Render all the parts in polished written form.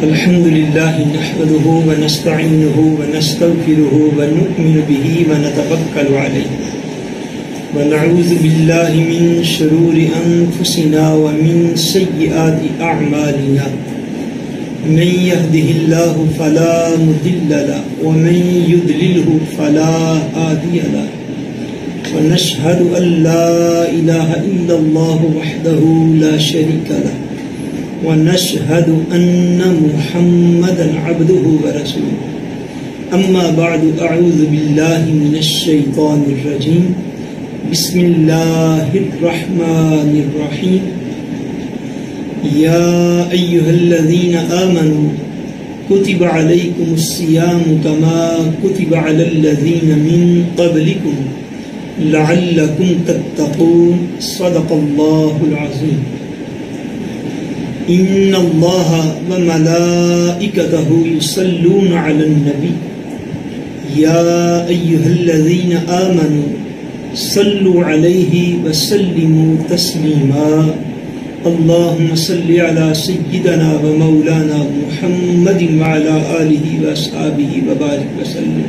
الحمد لله نحمده ونستعينه ونستغفره ونؤمن به ونتوكل عليه ونعوذ بالله من شرور أنفسنا ومن سيئات أعمالنا من يهده الله فلا مضل له ومن يضلله فلا هادي له ونشهد أن لا إله إلا الله وحده لا شريك له ونشهد أن محمدا عبده ورسوله أما بعد أعوذ بالله من الشيطان الرجيم بسم الله الرحمن الرحيم يا أيها الذين آمنوا كتب عليكم الصيام كما كتب على الذين من قبلكم لعلكم تتقون صدق الله العظيم إن الله وملائكته يصلون على النبي يا أيها الذين آمنوا صلوا عليه وسلموا تسليما اللهم صل على سيدنا ومولانا محمد وعلى آله وأصحابه وبارك وسلم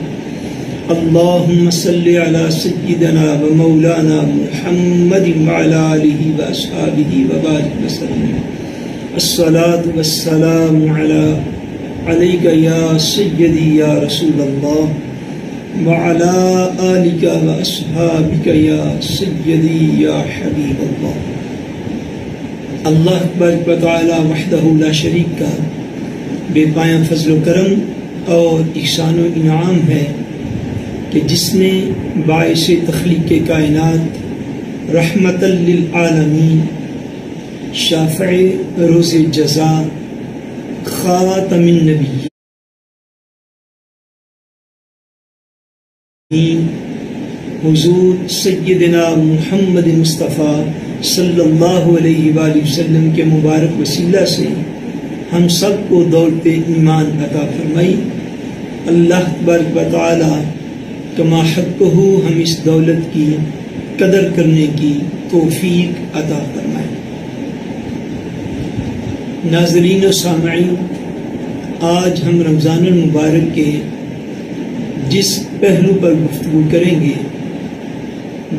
اللهم صل على سيدنا ومولانا محمد وعلى آله وأصحابه وبارك وسلم الصلاة والسلام عليك يا سيدي يا رسول الله وعلى آلك وأصحابك يا سيدي يا حبيب الله اللہ تبارک و تعالی وحدہ لا شریک کا بے پایاں فضل و کرم اور احسان و انعام ہے کہ جس نے باعث تخلیق کائنات رحمت للعالمین شافع روز جزا خاتم النبیین حضور سیدنا محمد مصطفیٰ صلی اللہ علیہ وآلہ وسلم کے مبارک وسیلہ سے ہم سب کو دولت ایمان عطا فرمائی اللہ تبارک و تعالی کما حقہ ہم اس دولت کی قدر کرنے کی توفیق عطا فرمائے ناظرین و سامعین آج ہم رمضان المبارک کے جس پہلو پر گفتگو کریں گے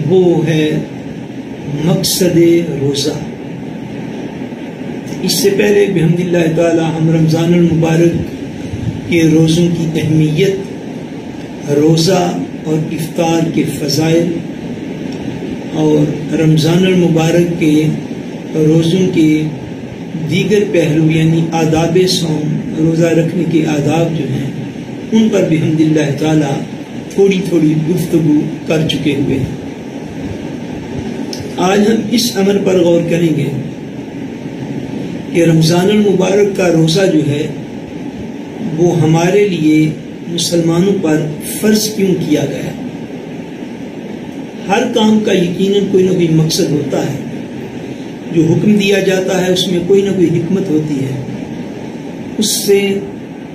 وہ ہے مقصد روزہ اس سے پہلے بحمد اللہ تعالی ہم رمضان المبارک کے روزوں کی اہمیت روزہ اور افطار کے فضائل اور رمضان المبارک کے روزوں کے دیگر پہلو یعنی آداب صوم روزہ رکھنے کے آداب جو ہیں ان پر بحمد اللہ تعالی تھوڑی تھوڑی گفتگو کر چکے ہوئے ہیں آج ہم اس امر پر غور کریں گے کہ رمضان المبارک کا روزہ جو ہے وہ ہمارے لیے مسلمانوں پر فرض کیوں کیا گیا ہر کام کا یقیناً کوئی نہ کوئی مقصد ہوتا ہے جو حکم دیا جاتا ہے اس میں کوئی نہ کوئی حکمت ہوتی ہے اس سے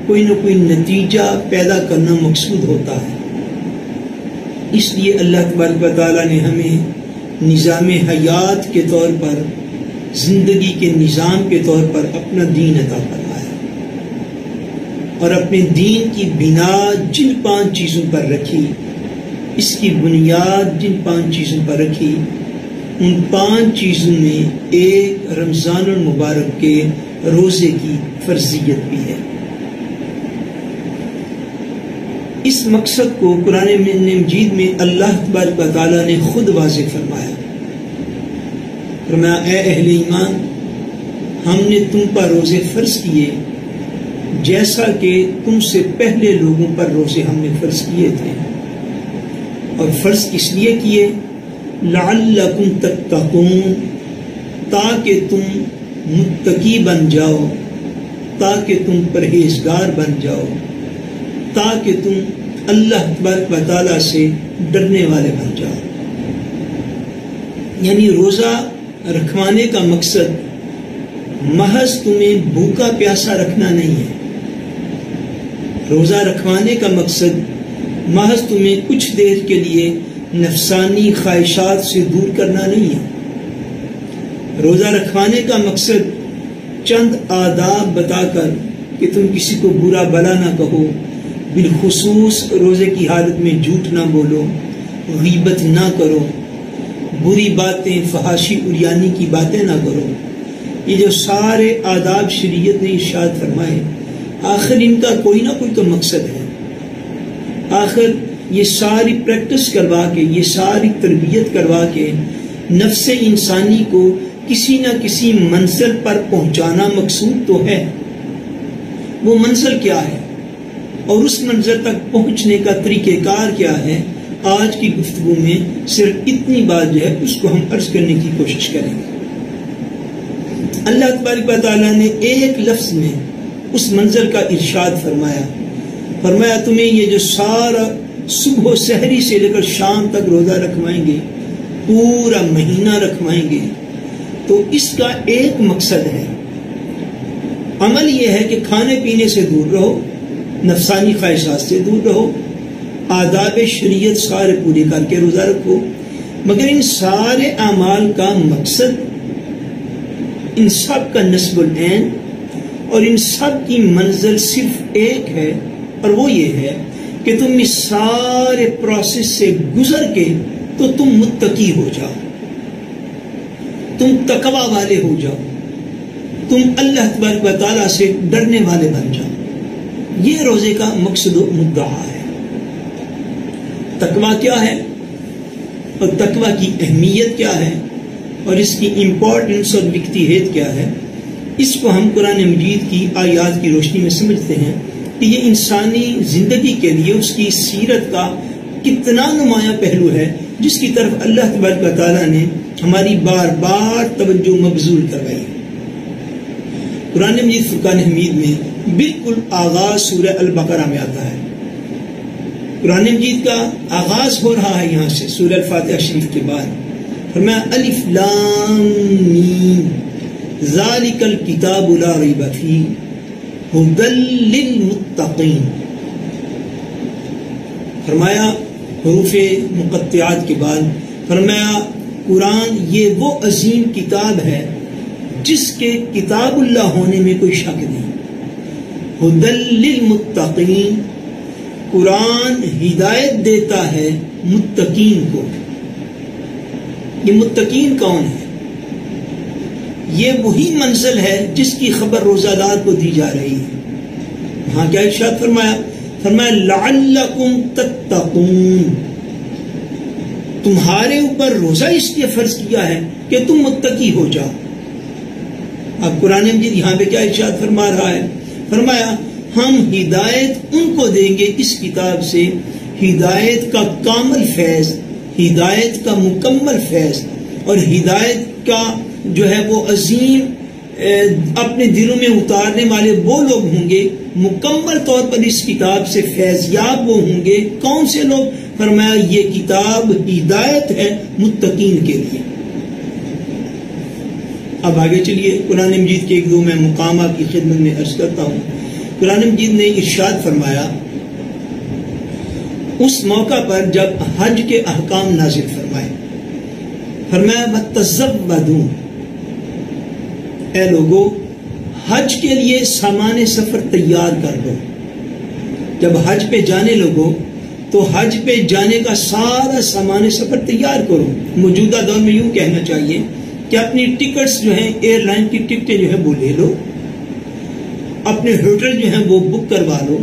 کوئی نہ کوئی نتیجہ پیدا کرنا مقصود ہوتا ہے اس لیے اللہ تبارک و تعالیٰ نے ہمیں نظام حیات کے طور پر زندگی کے نظام کے طور پر اپنا دین عطا فرمایا اور اپنے دین کی بنا جن 5 چیزوں پر رکھی اس کی بنیاد جن 5 چیزوں پر رکھی ان 5 چیزوں میں ایک رمضان المبارک کے روزے کی فرضیت بھی ہے اس مقصد کو قرآن مجید میں اللہ تبارک و تعالیٰ نے خود واضح فرمایا اے اہل ایمان ہم نے تم پر روزے فرض کیے جیسا کہ تم سے پہلے لوگوں پر روزے ہم نے فرض کیے تھے اور فرض اس لیے کیے لعلکم تتقون تاکہ تم متقی بن جاؤ تاکہ تم پرہیزگار بن جاؤ تاکہ تم اللہ تبارک و تعالیٰ سے ڈرنے والے بن جاؤ یعنی روزہ رکھوانے کا مقصد محض تمہیں بھوکا پیاسا رکھنا نہیں ہے روزہ رکھوانے کا مقصد محض تمہیں کچھ دیر کے لیے نفسانی خواہشات سے دور کرنا نہیں ہے روزہ رکھوانے کا مقصد چند آداب بتا کر کہ تم کسی کو برا بلا نہ کہو، بالخصوص روزے کی حالت میں جھوٹ نہ بولو، غیبت نہ کرو، بری باتیں فحاشی اریانی کی باتیں نہ کرو۔ یہ جو سارے آداب شریعت نے ارشاد فرمائے، آخر ان کا کوئی نہ کوئی تو مقصد ہے۔ آخر یہ ساری پریکٹس کروا کے، یہ ساری تربیت کروا کے نفس انسانی کو کسی نہ کسی منزل پر پہنچانا مقصود تو ہے۔ وہ منزل کیا ہے اور اس منزل تک پہنچنے کا طریقہ کار کیا ہے، آج کی گفتگو میں صرف اتنی بات جو ہے اس کو ہم عرض کرنے کی کوشش کریں گے۔ اللہ تبارک و تعالیٰ نے ایک لفظ میں اس منزل کا ارشاد فرمایا تمہیں یہ جو سارا صبح و سحری سے لے کر شام تک روزہ رکھوائیں گے، پورا مہینہ رکھوائیں گے، تو اس کا ایک مقصد ہے۔ عمل یہ ہے کہ کھانے پینے سے دور رہو، نفسانی خواہشات سے دور رہو، آداب شریعت سارے پورے کر کے روزہ رکھو۔ مگر ان سارے اعمال کا مقصد، ان سب کا نصب العین اور ان سب کی منزل صرف ایک ہے، اور وہ یہ ہے کہ تم اس سارے پروسیس سے گزر کے تو تم متقی ہو جاؤ، تم تقوی والے ہو جاؤ، تم اللہ تبارک و تعالیٰ سے ڈرنے والے بن جاؤ۔ یہ روزے کا مقصد و مدعا ہے۔ تقوی کیا ہے اور تقوی کی اہمیت کیا ہے اور اس کی امپورٹنس اور اجتہاد کیا ہے، اس کو ہم قرآن مجید کی آیات کی روشنی میں سمجھتے ہیں کہ یہ انسانی زندگی کے لیے اس کی سیرت کا کتنا نمایاں پہلو ہے، جس کی طرف اللہ تبارک و تعالیٰ نے ہماری بار بار توجہ مبذول کروائی۔ قرآن مجید فرقان حمید میں بالکل آغاز سورہ البقرہ میں آتا ہے۔ قرآن مجید کا آغاز ہو رہا ہے یہاں سے سورہ الفاتحہ شریف کے بعد، فرمایا الف لام میم ذالک الکتاب لا ریب فیہ ھدی للمتقین۔ فرمایا حروف مقطعات کے بعد فرمایا قرآن یہ وہ عظیم کتاب ہے جس کے کتاب اللہ ہونے میں کوئی شک نہیں۔ ھدی للمتقین، قرآن ہدایت دیتا ہے متقین کو۔ یہ متقین کون ہے؟ یہ وہی منزل ہے جس کی خبر روزہ دار کو دی جا رہی ہے۔ وہاں کیا ارشاد فرمایا لعلکم تتقون، تمہارے اوپر روزہ اس لیے فرض کیا ہے کہ تم متقی ہو جاؤ۔ اب قرآن مجید یہاں پہ کیا ارشاد فرما رہا ہے؟ فرمایا ہم ہدایت ان کو دیں گے اس کتاب سے، ہدایت کا کامل فیض، ہدایت کا مکمل فیض، اور ہدایت کا جو ہے وہ عظیم اپنے دلوں میں اتارنے والے وہ لوگ ہوں گے، مکمل طور پر اس کتاب سے فیضیاب وہ ہوں گے۔ کون سے لوگ؟ فرمایا یہ کتاب ہدایت ہے متقین کے لیے۔ اب آگے چلیے، قرآن مجید کے ایک دو میں مقامات کی خدمت میں عرض کرتا ہوں۔ قرآن مجید نے ارشاد فرمایا اس موقع پر جب حج کے احکام نازل فرمائے، فرمایا وَتَزَوَّدُوا، اے لوگو حج کے لیے سامان سفر تیار کر لو۔ جب حج پہ جانے لوگو تو حج پہ جانے کا سارا سامان سفر تیار کرو۔ موجودہ دور میں یوں کہنا چاہیے کہ اپنی ٹکٹس جو ہیں، ایئر لائن کی ٹکٹیں جو ہیں وہ لے لو، اپنے ہوٹل جو ہیں وہ بک کروا لو،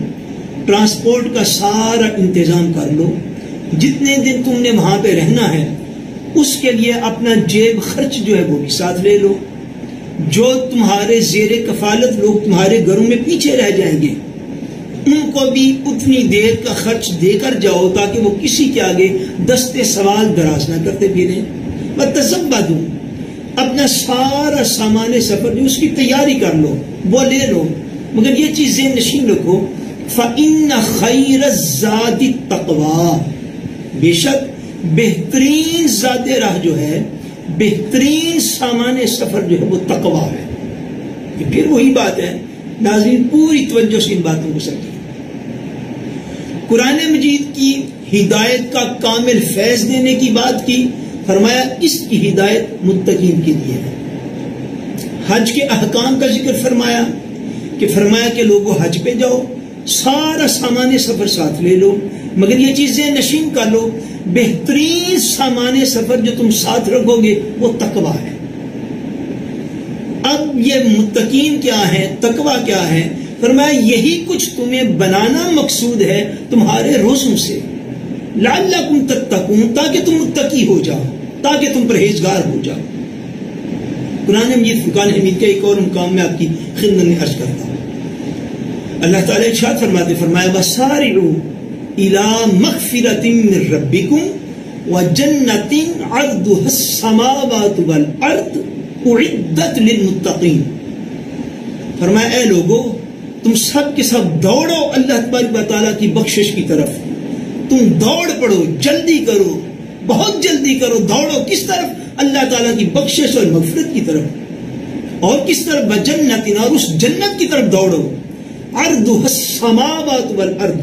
ٹرانسپورٹ کا سارا انتظام کر لو، جتنے دن تم نے وہاں پہ رہنا ہے اس کے لیے اپنا جیب خرچ جو ہے وہ بھی ساتھ لے لو۔ جو تمہارے زیر کفالت لوگ تمہارے گھروں میں پیچھے رہ جائیں گے ان کو بھی اتنی دیر کا خرچ دے کر جاؤ تاکہ وہ کسی کے آگے دستے سوال دراز نہ کرتے پھریں۔ وَتَزَوَّدُوا، اپنا سارا سامان سفر جو اس کی تیاری کر لو، وہ لے لو، مگر یہ چیز ذہن نشین رکھو فَإِنَّ خَيْرَ الزَّادِ التَّقْوَىٰ، بے شک بہترین زاد راہ جو ہے، بہترین سامان سفر جو ہے وہ تقویٰ ہے۔ یہ پھر وہی بات ہے، ناظرین پوری توجہ سے ان باتوں کو سمجھیں۔ قرآن مجید کی ہدایت کا کامل فیض دینے کی بات کی، فرمایا اس کی ہدایت متقین کے لیے ہے۔ حج کے احکام کا ذکر فرمایا، کہ فرمایا کہ لوگوں حج پہ جاؤ، سارا سامان سفر ساتھ لے لو، مگر یہ چیزیں نشین کر لو، بہترین سامان سفر جو تم ساتھ رکھو گے وہ تقویٰ ہے۔ اب یہ متقین کیا ہے، تقویٰ کیا ہے؟ فرمایا یہی کچھ تمہیں بنانا مقصود ہے تمہارے روزوں سے، لعلکم تتقون، تاکہ تم متقی ہو جاؤ، تاکہ تم پرہیزگار ہو جاؤ۔ قرآن مجید فرقان حمید کا ایک اور مقام میں آپ کی خدمت میں عرض کرتا ہوں۔ اللہ تعالیٰ ارشاد فرماتے، فرمایا وَسَارِعُوا إِلَىٰ مَغْفِرَةٍ مِّن رَّبِّكُمْ وَجَنَّةٍ عَرْضُهَا السَّمَاوَاتُ وَالْأَرْضُ أُعِدَّتْ لِلْمُتَّقِينَ۔ فرمایا اے لوگو، تم سب کے سب دوڑو اللہ تبارک و تعالیٰ کی بخشش کی طرف، تم دوڑ پڑو، جلدی کرو، بہت جلدی کرو، دوڑو کس طرف؟ اللہ تعالیٰ کی بخشش اور مغفرت کی طرف۔ اور کس طرف؟ بجنت، اور اس جنت کی طرف دوڑو، عرضها السماوات والارض،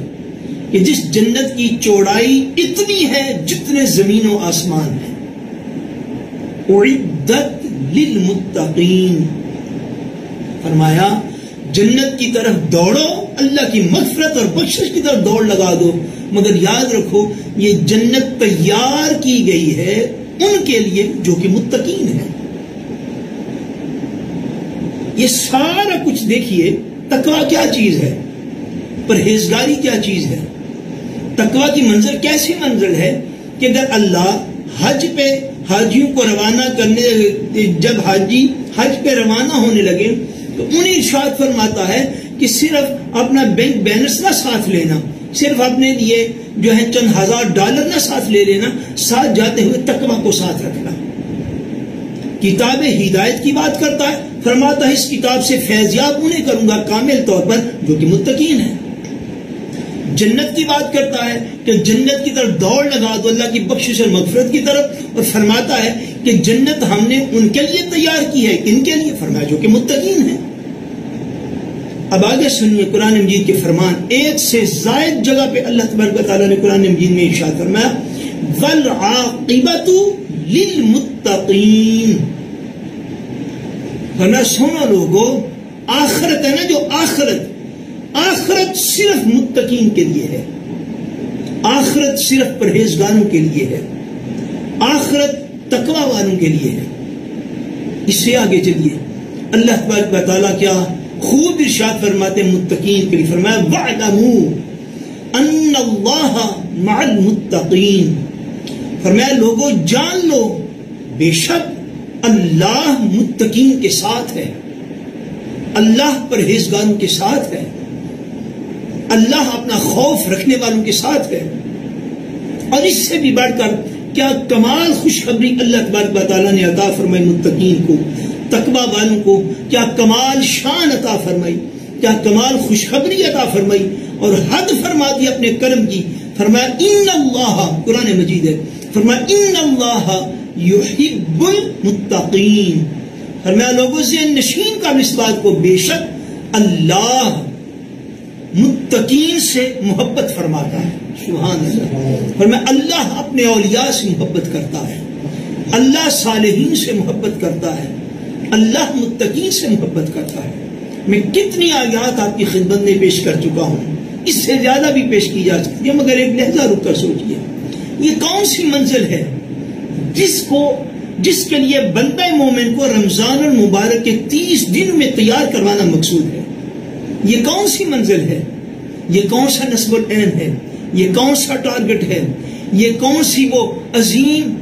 کہ جس جنت کی چوڑائی اتنی ہے جتنے زمین و آسمان ہے، اعدت للمتقین، فرمایا جنت کی طرف دوڑو، اللہ کی مغفرت اور بخشش کی طرف دوڑ لگا دو، مگر یاد رکھو یہ جنت تیار کی گئی ہے ان کے لیے جو کہ متقین ہیں۔ یہ سارا کچھ دیکھیے، تقویٰ کیا چیز ہے، پرہیزگاری کیا چیز ہے، تقویٰ کی منزل کیسی منزل ہے کہ اگر اللہ حج پہ حاجیوں کو روانہ کرنے، جب حاجی حج پہ روانہ ہونے لگے تو انہیں ارشاد فرماتا ہے کہ صرف اپنا بینک بیلنس نہ ساتھ لینا، صرف اپنے لیے جو ہے چند $1000 نہ ساتھ لے لینا، ساتھ جاتے ہوئے تقویٰ کو ساتھ رکھنا۔ کتاب ہدایت کی بات کرتا ہے، فرماتا ہے اس کتاب سے فیضیاب انہیں کروں گا کامل طور پر جو کہ متقین ہیں۔ جنت کی بات کرتا ہے کہ جنت کی طرف دوڑ لگا دو، اللہ کی بخشش اور مغفرت کی طرف، اور فرماتا ہے کہ جنت ہم نے ان کے لیے تیار کی ہے، ان کے لیے، فرمایا جو کہ متقین ہیں۔ اب آگے سنیے قرآن مجید کے فرمان، ایک سے زائد جگہ پہ اللہ تبارک و تعالیٰ نے قرآن مجید میں ارشاد فرمایا وَالْعَاقِبَةُ لِلْمُتَّقِينَ، فرمایا سنو لوگو، آخرت ہے نا جو آخرت صرف متقین کے لیے ہے، آخرت صرف پرہیزگاروں کے لیے ہے، آخرت تقوی والوں کے لیے ہے۔ اس سے آگے چلیے، اللہ تبارک و تعالیٰ کیا خوب ارشاد فرماتے ہیں متقین کے لیے، فرمایا وَاعْلَمُوا أَنَّ اللَّهَ مَعَ الْمُتَّقِينَ، فرمایا لوگوں جان لو بے شک اللہ متقین کے ساتھ ہے، اللہ پرہیزگاروں کے ساتھ ہے، اللہ اپنا خوف رکھنے والوں کے ساتھ ہے۔ اور اس سے بھی بڑھ کر کیا کمال خوشخبری اللہ تبارک و تعالیٰ نے عطا فرمائی متقین کو، تقوی والوں کو، کیا کمال شان عطا فرمائی، کیا کمال خوشخبری عطا فرمائی، اور حد فرما دی اپنے کرم کی، فرمایا ان اللہ، قرآن مجید ہے، فرمایا ان اللہ یحب المتقین، فرمایا لوگوں ذہن نشین کا اس بات کو، بے شک اللہ متقین سے محبت فرماتا ہے، سبحان اللہ، فرمایا اللہ اپنے اولیاء سے محبت کرتا ہے، اللہ صالحین سے محبت کرتا ہے، اللہ متقین سے محبت کرتا ہے۔ میں کتنی آیات آپ کی خدمت میں پیش کر چکا ہوں، اس سے زیادہ بھی پیش کی جا سکتی ہے، مگر ایک لہجہ رک کر سوچئے، یہ کون سی منزل ہے جس کے لیے بندہ مومن کو رمضان المبارک کے 30 دن میں تیار کروانا مقصود ہے؟ یہ کون سی منزل ہے؟ یہ کون سا نصب العین ہے؟ یہ کون سا ٹارگٹ ہے؟ یہ کون سی وہ عظیم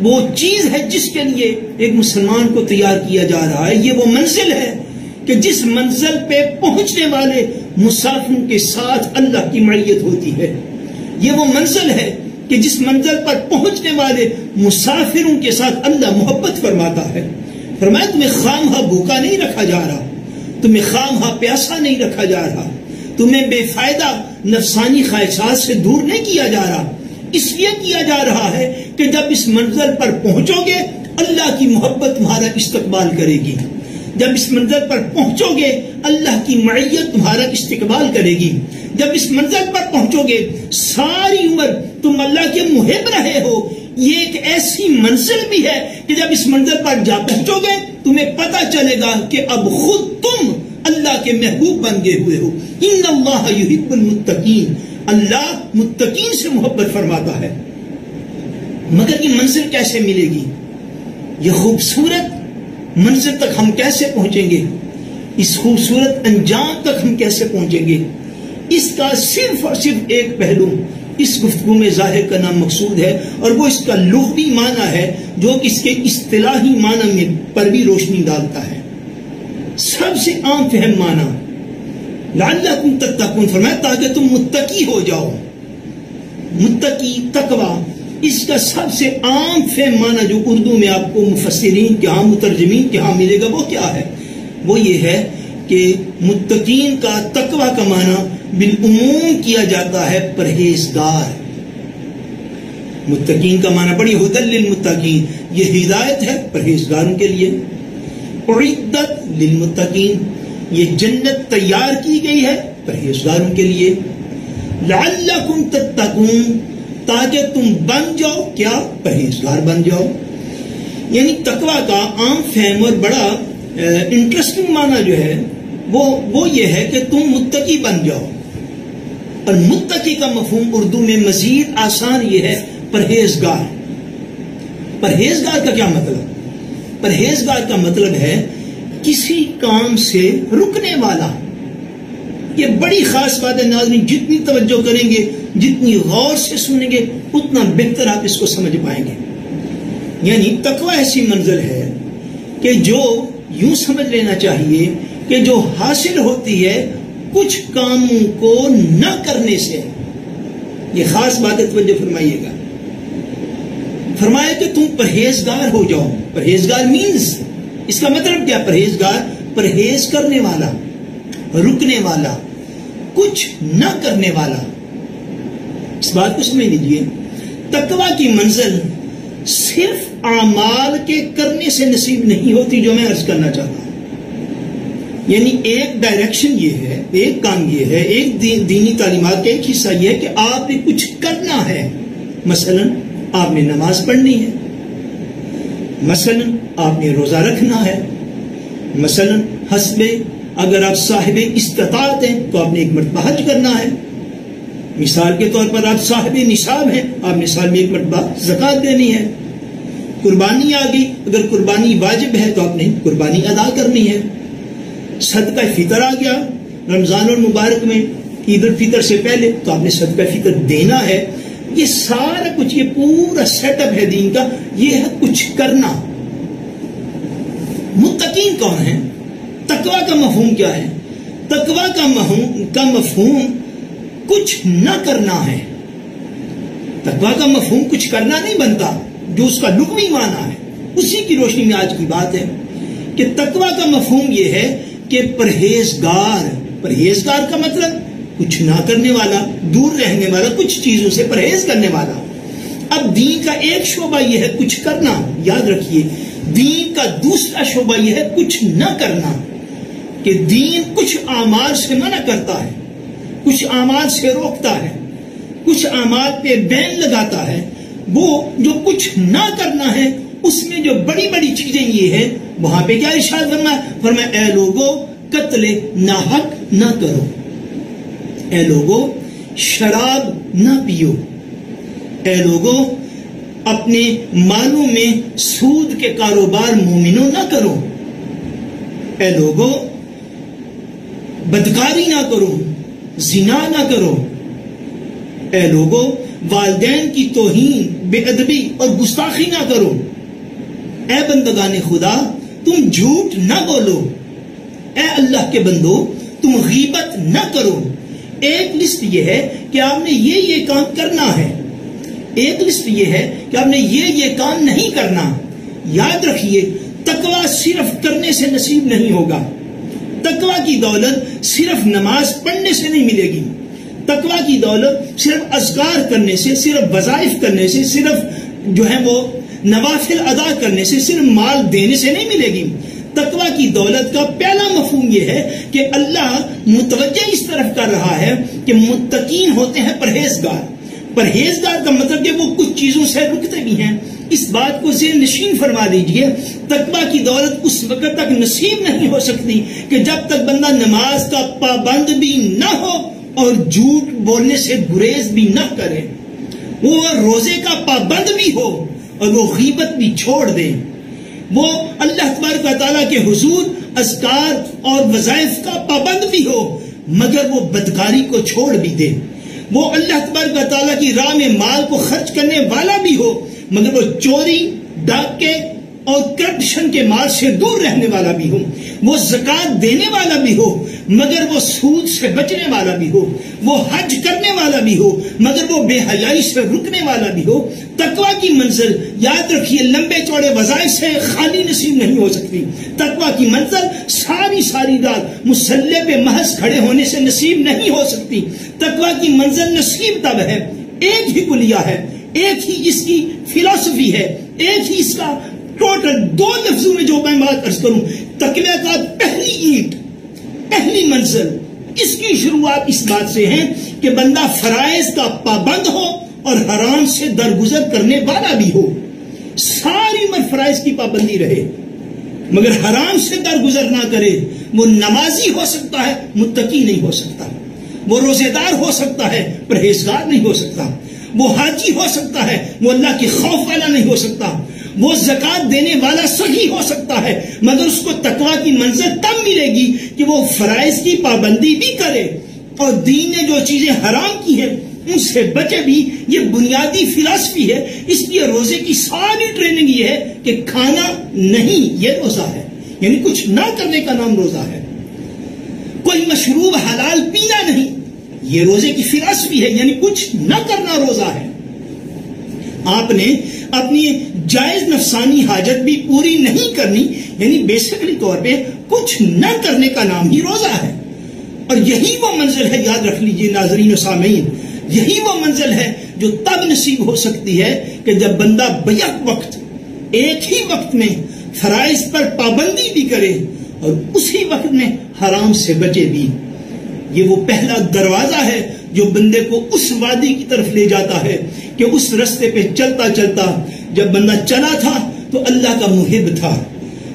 وہ چیز ہے جس کے لیے ایک مسلمان کو تیار کیا جا رہا ہے؟ یہ وہ منزل ہے کہ جس منزل پہ پہنچنے والے مسافروں کے ساتھ اللہ کی معیت ہوتی ہے، یہ وہ منزل ہے کہ جس منزل پر پہنچنے والے مسافروں کے ساتھ اللہ محبت فرماتا ہے۔ فرمایا تمہیں خواہ بھوکا نہیں رکھا جا رہا، تمہیں خواہ پیاسا نہیں رکھا جا رہا، تمہیں بے فائدہ نفسانی خواہشات سے دور نہیں کیا جا رہا، اس لیے کیا جا رہا ہے کہ جب اس منزل پر پہنچو گے اللہ کی محبت تمہارا استقبال کرے گی، جب اس منزل پر پہنچو گے اللہ کی معیت تمہارا استقبال کرے گی، جب اس منزل پر پہنچو گے ساری عمر تم اللہ کے محب رہے ہو۔ یہ ایک ایسی منزل بھی ہے کہ جب اس منزل پر جا پہنچو گے تمہیں پتہ چلے گا کہ اب خود تم اللہ کے محبوب بن گئے ہوئے ہو. ان اللہ یحب المتقین، اللہ متقین سے محبت فرماتا ہے. مگر یہ منزل کیسے ملے گی؟ یہ خوبصورت منزل تک ہم کیسے پہنچیں گے؟ اس خوبصورت انجام تک ہم کیسے پہنچیں گے؟ اس کا صرف اور صرف ایک پہلو اس گفتگو میں ظاہر کرنا مقصود ہے، اور وہ اس کا لغوی معنی ہے جو اس کے اصطلاحی معنی میں پر بھی روشنی ڈالتا ہے. سب سے عام فہم معنی لعلکم تتقون فرمایا تاکہ تم متقی ہو جاؤ. متقی، تقوی، اس کا سب سے عام فہم معنی جو اردو میں آپ کو مفسرین کے ہاں، مترجمین کے ہاں ملے گا، وہ کیا ہے؟ وہ یہ ہے کہ متقین کا، تقوی کا معنی بالعموم کیا جاتا ہے پرہیزگار. متقین کا معنی بڑی ہدی للمتقین، یہ ہدایت ہے پرہیزگاروں کے لیے. اعدت للمتقین، یہ جنت تیار کی گئی ہے پرہیزگاروں کے لیے. لعلکم تتقون، تاکہ تم بن جاؤ کیا؟ پرہیزگار بن جاؤ. یعنی تقوی کا عام فہم اور بڑا انٹرسٹنگ معنی جو ہے وہ یہ ہے کہ تم متقی بن جاؤ. اور متقی کا مفہوم اردو میں مزید آسان یہ ہے پرہیزگار. پرہیزگار کا کیا مطلب؟ پرہیزگار کا مطلب ہے کسی کام سے رکنے والا. یہ بڑی خاص بات ہے ناظرین، جتنی توجہ کریں گے، جتنی غور سے سنیں گے، اتنا بہتر آپ اس کو سمجھ پائیں گے. یعنی تقوی ایسی منزل ہے کہ جو یوں سمجھ لینا چاہیے کہ جو حاصل ہوتی ہے کچھ کاموں کو نہ کرنے سے. یہ خاص بات ہے، توجہ فرمائیے گا. فرمایا کہ تم پرہیزگار ہو جاؤ. پرہیزگار مینز، اس کا مطلب کیا؟ پرہیزگار پرہیز کرنے والا، رکنے والا، کچھ نہ کرنے والا. اس بات کو سمجھ لیجیے، تقوی کی منزل صرف اعمال کے کرنے سے نصیب نہیں ہوتی، جو میں عرض کرنا چاہتا ہوں. یعنی ایک ڈائریکشن یہ ہے، ایک کام یہ ہے، ایک دینی تعلیمات کا ایک حصہ یہ ہے کہ آپ نے کچھ کرنا ہے. مثلا آپ نے نماز پڑھنی ہے، مثلا آپ نے روزہ رکھنا ہے، مثلا حسب اگر آپ صاحب استطاعت ہیں تو آپ نے ایک مرتبہ حج کرنا ہے. مثال کے طور پر آپ صاحب نصاب ہیں، آپ نے سال میں ایک مرتبہ زکوٰۃ دینی ہے. قربانی آ گئی، اگر قربانی واجب ہے تو آپ نے قربانی ادا کرنی ہے. صدقہ فطر آ گیا رمضان المبارک میں، عید الفطر سے پہلے، تو آپ نے صدقہ فطر دینا ہے. یہ سارا کچھ، یہ پورا سیٹ اپ ہے دین کا، یہ ہے کچھ کرنا. متقین کون ہیں؟ تقوی کا مفہوم کیا ہے؟ تقوی کا مفہوم کچھ نہ کرنا ہے. تقوی کا مفہوم کچھ کرنا نہیں بنتا، جو اس کا لغوی معنی ہے. اسی کی روشنی میں آج کی بات ہے کہ تقوی کا مفہوم یہ ہے کہ پرہیزگار. پرہیزگار کا مطلب کچھ نہ کرنے والا، دور رہنے والا، کچھ چیزوں سے پرہیز کرنے والا. اب دین کا ایک شعبہ یہ ہے کچھ کرنا، یاد رکھیے. دین کا دوسرا شعبہ یہ ہے کچھ نہ کرنا، کہ دین کچھ اعمال سے منع کرتا ہے، کچھ اعمال سے روکتا ہے، کچھ اعمال پہ بین لگاتا ہے. وہ جو کچھ نہ کرنا ہے اس میں جو بڑی بڑی چیزیں یہ ہیں، وہاں پہ کیا ارشاد فرمایا اے لوگوں قتل ناحق نہ کرو، اے لوگوں شراب نہ پیو، اے لوگوں اپنے مالوں میں سود کے کاروبار مومنوں نہ کرو، اے لوگوں بدکاری نہ کرو، زنا نہ کرو، اے لوگوں والدین کی توہین، بے ادبی اور گستاخی نہ کرو، اے بندگان خدا تم جھوٹ نہ بولو، اے اللہ کے بندو تم غیبت نہ کرو. ایک لسٹ یہ ہے کہ آپ نے یہ کام کرنا ہے، ایک لسٹ یہ ہے کہ آپ نے یہ کام نہیں کرنا. یاد رکھیے تقوی صرف کرنے سے نصیب نہیں ہوگا. تقوی کی دولت صرف نماز پڑھنے سے نہیں ملے گی. تقوی کی دولت صرف اذکار کرنے سے، صرف وظائف کرنے سے، صرف جو ہے وہ نوافل ادا کرنے سے، صرف مال دینے سے نہیں ملے گی. تقوی کی دولت کا پہلا مفہوم یہ ہے کہ اللہ متوجہ اس طرف کر رہا ہے کہ متقین ہوتے ہیں پرہیزگار. پرہیزگار کا مطلب کہ وہ کچھ چیزوں سے رکتے بھی ہیں، اس بات کو ذہن نشین فرما لیجئے، تقویٰ کی دولت اس وقت تک نصیب نہیں ہو سکتی کہ جب تک بندہ نماز کا پابند بھی نہ ہو اور جھوٹ بولنے سے گریز بھی نہ کرے، وہ روزے کا پابند بھی ہو اور وہ غیبت بھی چھوڑ دے، وہ اللہ تبارک و تعالیٰ کے حضور اذکار اور وظائف کا پابند بھی ہو مگر وہ بدکاری کو چھوڑ بھی دے، وہ اللہ تبارک و تعالیٰ کی راہ میں مال کو خرچ کرنے والا بھی ہو مگر وہ چوری، ڈاکے اور کرپشن کے مال سے دور رہنے والا بھی ہو، وہ زکوٰۃ دینے والا بھی ہو مگر وہ سود سے بچنے والا بھی ہو، وہ حج کرنے والا بھی ہو مگر وہ بے حیائی سے رکنے والا بھی ہو۔ تقویٰ کی منزل یاد رکھیے لمبے چوڑے وظائف سے خالی نصیب نہیں ہو سکتی، تقویٰ کی منزل ساری رات مصلی پہ محض کھڑے ہونے سے نصیب نہیں ہو سکتی، تقویٰ کی منزل نصیب تب ہے، ایک ہی کلیہ ہے، ایک ہی اس کی فلسفی ہے، ایک ہی اس کا ٹوٹل، دو لفظوں میں جو میں بات عرض کروں، تقویٰ کا پہلی اینٹ، پہلی منزل، اس کی شروعات اس بات سے ہے کہ بندہ فرائض کا پابند ہو اور حرام سے درگزر کرنے والا بھی ہو، ساری عمر فرائض کی پابندی رہے مگر حرام سے درگزر نہ کرے۔ وہ نمازی ہو سکتا ہے، متقی نہیں ہو سکتا، وہ روزے دار ہو سکتا ہے، پرہیزگار نہیں ہو سکتا، وہ حاجی ہو سکتا ہے، وہ اللہ کے خوف والا نہیں ہو سکتا، وہ زکوٰۃ دینے والا صحیح ہو سکتا ہے مگر اس کو تقویٰ کی منزل تب ملے گی کہ وہ فرائض کی پابندی بھی کرے اور دین نے جو چیزیں حرام کی ہیں ان سے بچے بھی۔ یہ بنیادی فلسفی ہے، اس لیے روزے کی ساری ٹریننگ یہ ہے کہ کھانا نہیں، یہ روزہ ہے، یعنی کچھ نہ کرنے کا نام روزہ ہے، کوئی مشروب حلال پینا نہیں، یہ روزے کی فلسفی ہے، یعنی کچھ نہ کرنا روزہ ہے۔ آپ نے اپنی جائز نفسانی حاجت بھی پوری نہیں کرنی، یعنی بیسکلی طور پہ کچھ نہ کرنے کا نام ہی روزہ ہے، اور یہی وہ منزل ہے، یاد رکھ لیجئے ناظرین و سامعین، یہی وہ منزل ہے جو تب نصیب ہو سکتی ہے کہ جب بندہ بیک وقت، ایک ہی وقت میں فرائض پر پابندی بھی کرے اور اسی وقت میں حرام سے بچے بھی۔ یہ وہ پہلا دروازہ ہے جو بندے کو اس وادی کی طرف لے جاتا ہے کہ اس رستے پہ چلتا چلتا، جب بندہ چلا تھا تو اللہ کا محب تھا،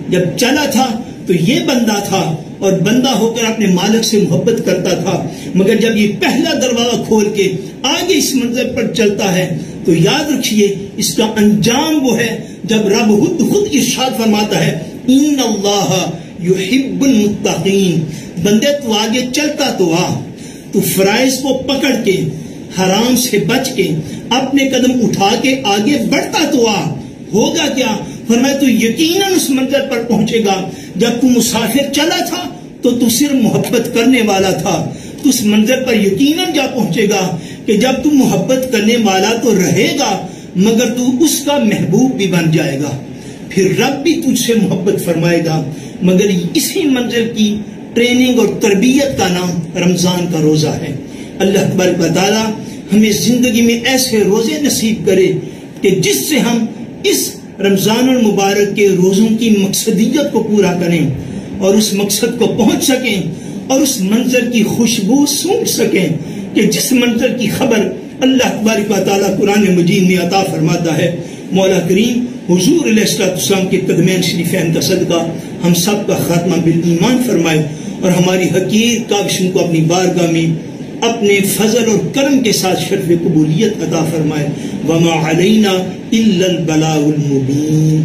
جب چلا تھا تو یہ بندہ تھا اور بندہ ہو کر اپنے مالک سے محبت کرتا تھا، مگر جب یہ پہلا دروازہ کھول کے آگے اس منظر پر چلتا ہے تو یاد رکھیے اس کا انجام وہ ہے جب رب خود ارشاد فرماتا ہے ان اللہ یحب المتقین، بندے تو آگے چلتا تو آ، تو فرائض کو پکڑ کے، حرام سے بچ کے، اپنے قدم اٹھا کے آگے بڑھتا تو آ، ہوگا کیا؟ فرمایا تو یقیناً اس منزل پر پہنچے گا۔ جب تو مسافر چلا تھا تو تو صرف محبت کرنے والا تھا، تو اس منزل پر یقیناً جا پہنچے گا کہ جب تو محبت کرنے والا تو رہے گا مگر تو اس کا محبوب بھی بن جائے گا، پھر رب بھی تجھ سے محبت فرمائے گا۔ مگر اسی منزل کی ٹریننگ اور تربیت کا نام رمضان کا روزہ ہے۔ اللہ تبارک و تعالی ہمیں زندگی میں ایسے روزے نصیب کرے کہ جس سے ہم اس رمضان المبارک کے روزوں کی مقصدیت کو پورا کریں اور اس مقصد کو پہنچ سکیں اور اس منظر کی خوشبو سونگھ سکیں کہ جس منظر کی خبر اللہ تبارک و تعالی قرآن مجید میں عطا فرماتا ہے۔ مولا کریم حضور علیہ السلام کے قدمین شریفین کا صدقہ ہم سب کا خاتمہ بالایمان فرمائے اور ہماری حقیر کاوشوں کو اپنی بارگاہ میں اپنے فضل اور کرم کے ساتھ شرف قبولیت عطا فرمائے۔ وما علینا الا البلاغ المبین۔